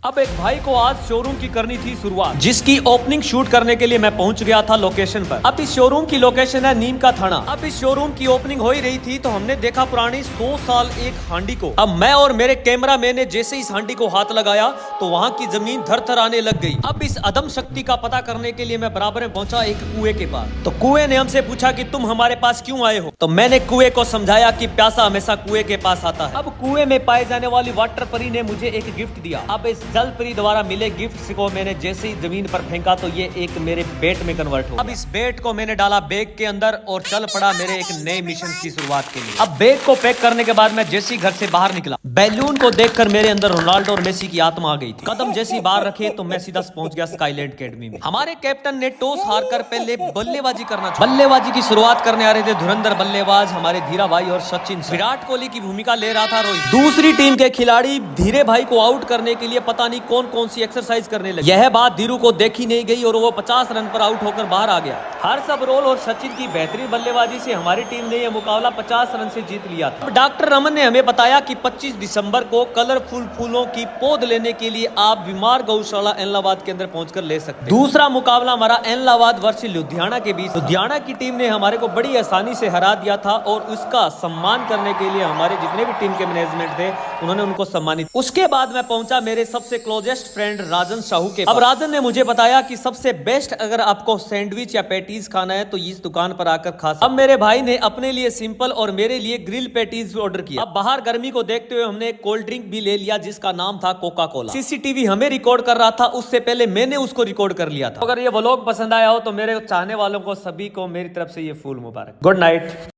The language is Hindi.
अब एक भाई को आज शोरूम की करनी थी शुरुआत, जिसकी ओपनिंग शूट करने के लिए मैं पहुंच गया था लोकेशन पर। अब इस शोरूम की लोकेशन है नीम का थाना। अब इस शोरूम की ओपनिंग हो ही रही थी तो हमने देखा पुरानी 100 साल एक हांडी को। अब मैं और मेरे कैमरा मैन ने जैसे इस हांडी को हाथ लगाया तो वहाँ की जमीन थर-थर आने लग गई। अब इस अदम शक्ति का पता करने के लिए मैं बराबर में पहुंचा एक कुएं के पास। तो कुएं ने हमसे पूछा कि तुम हमारे पास क्यों आए हो। तो मैंने कुएं को समझाया कि प्यासा हमेशा कुएं के पास आता है। अब कुएं में पाए जाने वाली वाटर परी ने मुझे एक गिफ्ट दिया। अब इस जल परी द्वारा मिले गिफ्ट को मैंने जैसे ही जमीन पर फेंका तो ये एक मेरे बेट में कन्वर्ट हो। अब इस बेट को मैंने डाला बैग के अंदर और चल पड़ा मेरे एक नए मिशन की शुरुआत के लिए। अब बैग को पैक करने के बाद मैं जैसे ही घर से बाहर निकला, बैलून को देखकर मेरे अंदर रोनाल्डो और मेसी की आत्मा आ गई थी। कदम जैसी बाहर रखे तो मैं सीधा पहुंच गया स्काईलैंड एकेडमी में। हमारे कैप्टन ने टॉस हारकर पहले बल्लेबाजी करना चाहिए। बल्लेबाजी की शुरुआत करने आ रहे थे धुरंधर बल्लेबाज हमारे धीरा भाई और सचिन। विराट कोहली की भूमिका ले रहा था रोहित। दूसरी टीम के खिलाड़ी धीरे भाई को आउट करने के लिए पता नहीं कौन कौन सी एक्सरसाइज करने लगे। यह बात धीरू को देखी नहीं गई और वो 50 रन पर आउट होकर बाहर आ गया। हर्ष अबरोल और सचिन की बेहतरीन बल्लेबाजी से हमारी टीम ने यह मुकाबला 50 रन से जीत लिया था। डॉक्टर रमन ने हमें बताया कि 25 दिसंबर को कलरफुल फूलों की पौध लेने के लिए आप बीमार गौशाला एलनाबाद के अंदर पहुंचकर ले सकते हैं। दूसरा मुकाबला हमारा एलनाबाद वर्सेस लुधियाना के बीच। लुधियाना की टीम ने हमारे को बड़ी आसानी से हरा दिया था और उसका सम्मान करने के लिए हमारे जितने भी टीम के मैनेजमेंट थे उन्होंने उनको सम्मानित। उसके बाद मैं पहुंचा मेरे सबसे क्लोजेस्ट फ्रेंड राजन साहू के। अब राजन ने मुझे बताया कि सबसे बेस्ट अगर आपको सैंडविच या पैटीज खाना है तो इस दुकान पर आकर खा सकते। अब मेरे भाई ने अपने लिए सिंपल और मेरे लिए ग्रिल पैटीज ऑर्डर किया। अब बाहर गर्मी को देखते हुए हमने एक कोल्ड ड्रिंक भी ले लिया जिसका नाम था कोका कोला। सीसीटीवी हमें रिकॉर्ड कर रहा था, उससे पहले मैंने उसको रिकॉर्ड कर लिया था। अगर ये व्लॉग पसंद आया हो तो मेरे चाहने वालों को सभी को मेरी तरफ से ये फूल मुबारक। Good night.